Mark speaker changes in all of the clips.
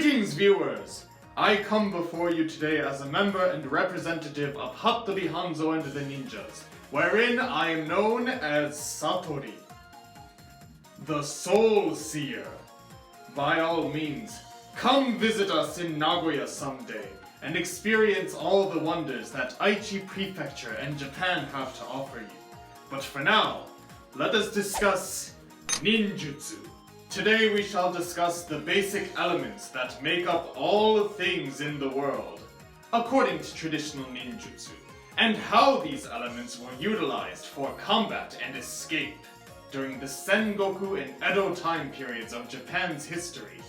Speaker 1: Greetings, viewers! I come before you today as a member and representative of Hattori Hanzo and the Ninjas, wherein I am known as Satori, the Soul Seer. By all means, come visit us in Nagoya someday and experience all the wonders that Aichi Prefecture and Japan have to offer you. But for now, let us discuss Ninjutsu. Today we shall discuss the basic elements that make up all things in the world, according to traditional ninjutsu, and how these elements were utilized for combat and escape during the Sengoku and Edo time periods of Japan's history.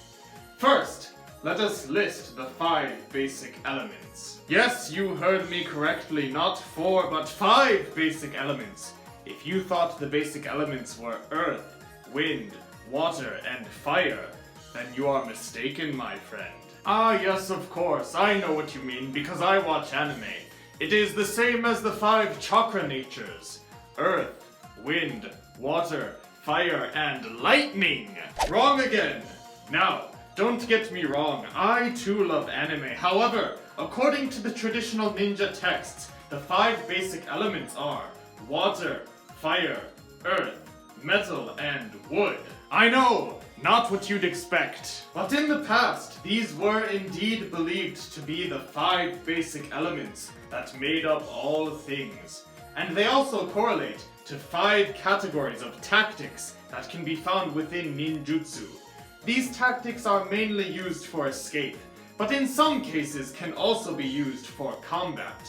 Speaker 1: First, let us list the 5 basic elements. Yes, you heard me correctly, not 4 but 5 basic elements. If you thought the basic elements were earth, wind, water, and fire, then you are mistaken, my friend. Ah, yes, of course, I know what you mean, because I watch anime. It is the same as the 5 chakra natures: earth, wind, water, fire, and lightning! Wrong again! Now, don't get me wrong, I too love anime. However, according to the traditional ninja texts, the 5 basic elements are water, fire, earth, metal, and wood. I know, not what you'd expect. But in the past, these were indeed believed to be the 5 basic elements that made up all things. And they also correlate to 5 categories of tactics that can be found within ninjutsu. These tactics are mainly used for escape, but in some cases can also be used for combat.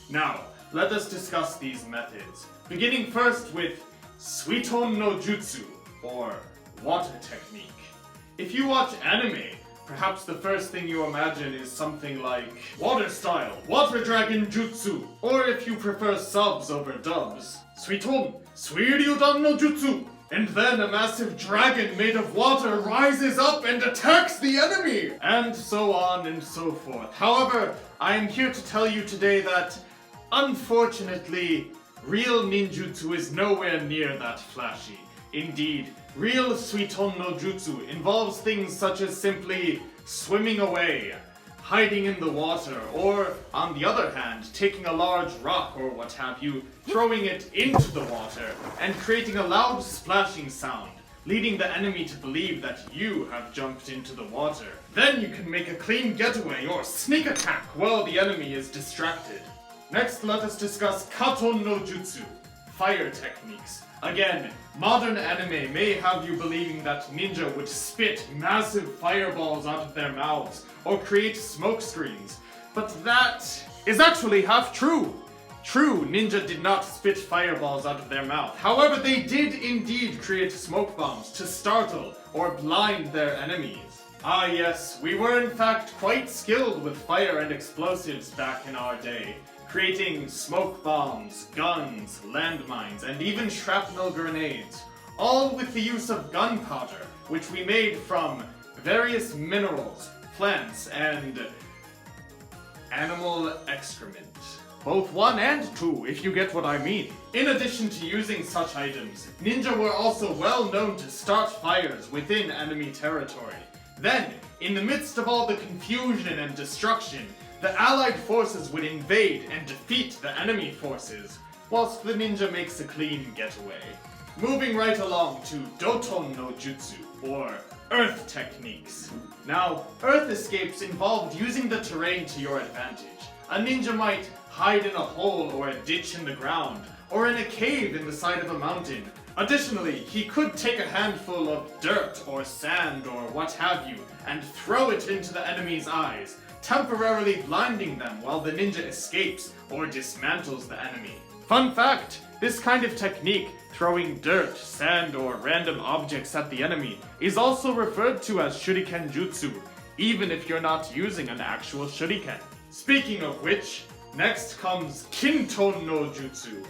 Speaker 1: Now, let us discuss these methods, beginning first with SUITON no JUTSU, or water technique. If you watch anime, perhaps the first thing you imagine is something like water style, water dragon jutsu, or if you prefer subs over dubs, SUITON no JUTSU. And then a massive dragon made of water rises up and attacks the enemy! And so on and so forth. However, I am here to tell you today that, unfortunately, real ninjutsu is nowhere near that flashy. Indeed, real SUITON no JUTSU involves things such as simply swimming away, hiding in the water, or, on the other hand, taking a large rock or what have you, throwing it into the water, and creating a loud splashing sound, leading the enemy to believe that you have jumped into the water. Then you can make a clean getaway or sneak attack while the enemy is distracted. Next, let us discuss KATON no JUTSU, fire techniques. Again, modern anime may have you believing that ninja would spit massive fireballs out of their mouths or create smoke screens, but that is actually half true. True, ninja did not spit fireballs out of their mouth. However, they did indeed create smoke bombs to startle or blind their enemies. Ah yes, we were in fact quite skilled with fire and explosives back in our day, creating smoke bombs, guns, landmines, and even shrapnel grenades, all with the use of gunpowder, which we made from various minerals, plants, and animal excrement. Both 1 and 2, if you get what I mean. In addition to using such items, ninja were also well known to start fires within enemy territory. Then, in the midst of all the confusion and destruction, the allied forces would invade and defeat the enemy forces, whilst the ninja makes a clean getaway. Moving right along to DOTON no Jutsu, or earth techniques. Now, earth escapes involved using the terrain to your advantage. A ninja might hide in a hole or a ditch in the ground, or in a cave in the side of a mountain. Additionally, he could take a handful of dirt or sand or what have you, and throw it into the enemy's eyes, temporarily blinding them while the ninja escapes or dismantles the enemy. Fun fact, this kind of technique, throwing dirt, sand, or random objects at the enemy, is also referred to as Shuriken Jutsu, even if you're not using an actual shuriken. Speaking of which, next comes KINTON no Jutsu.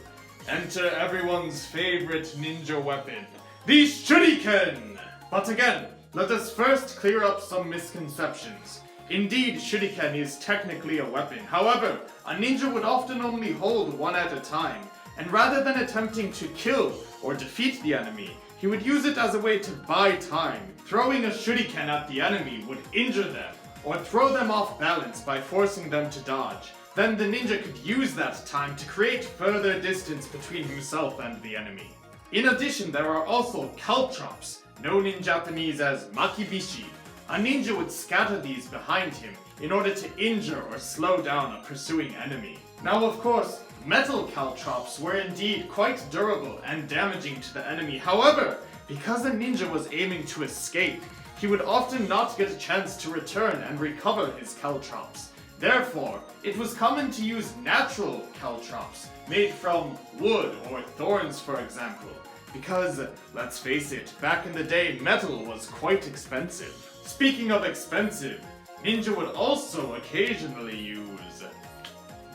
Speaker 1: Enter everyone's favorite ninja weapon, the Shuriken! But again, let us first clear up some misconceptions. Indeed, shuriken is technically a weapon. However, a ninja would often only hold 1 at a time, and rather than attempting to kill or defeat the enemy, he would use it as a way to buy time. Throwing a shuriken at the enemy would injure them, or throw them off balance by forcing them to dodge. Then the ninja could use that time to create further distance between himself and the enemy. In addition, there are also caltrops, known in Japanese as makibishi. A ninja would scatter these behind him in order to injure or slow down a pursuing enemy. Now of course, metal caltrops were indeed quite durable and damaging to the enemy. However, because a ninja was aiming to escape, he would often not get a chance to return and recover his caltrops. Therefore, it was common to use natural caltrops, made from wood or thorns for example. Because, let's face it, back in the day metal was quite expensive. Speaking of expensive, ninja would also occasionally use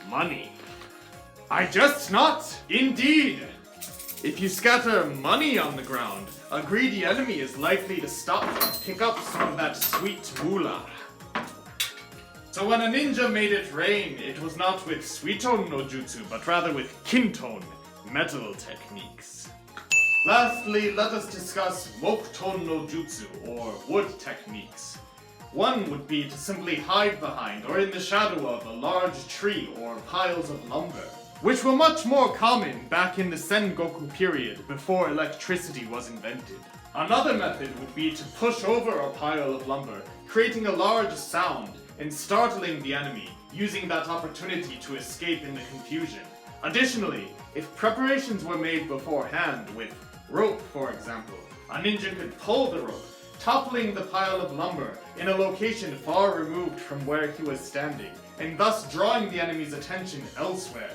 Speaker 1: money. I just not! Indeed! If you scatter money on the ground, a greedy enemy is likely to stop and pick up some of that sweet moolah. So when a ninja made it rain, it was not with SUITON no Jutsu, but rather with KINTON, metal techniques. Lastly, let us discuss TONSOUJUTSU no Jutsu, or wood techniques. One would be to simply hide behind or in the shadow of a large tree or piles of lumber, which were much more common back in the Sengoku period before electricity was invented. Another method would be to push over a pile of lumber, creating a large sound and startling the enemy, using that opportunity to escape in the confusion. Additionally, if preparations were made beforehand with rope, for example, a ninja could pull the rope, toppling the pile of lumber in a location far removed from where he was standing, and thus drawing the enemy's attention elsewhere.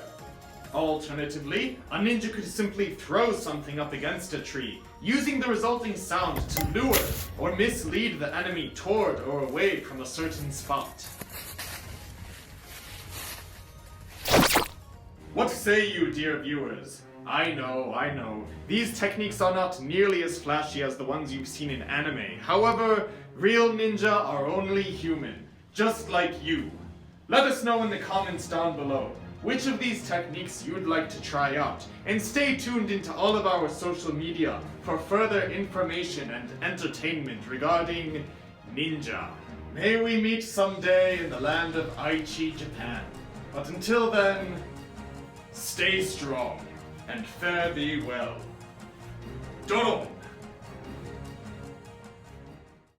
Speaker 1: Alternatively, a ninja could simply throw something up against a tree, using the resulting sound to lure or mislead the enemy toward or away from a certain spot. What say you, dear viewers? I know, these techniques are not nearly as flashy as the ones you've seen in anime. However, real ninja are only human, just like you. Let us know in the comments down below which of these techniques you'd like to try out, and stay tuned into all of our social media for further information and entertainment regarding ninja. May we meet someday in the land of Aichi, Japan. But until then, stay strong and fare thee well. DOTON!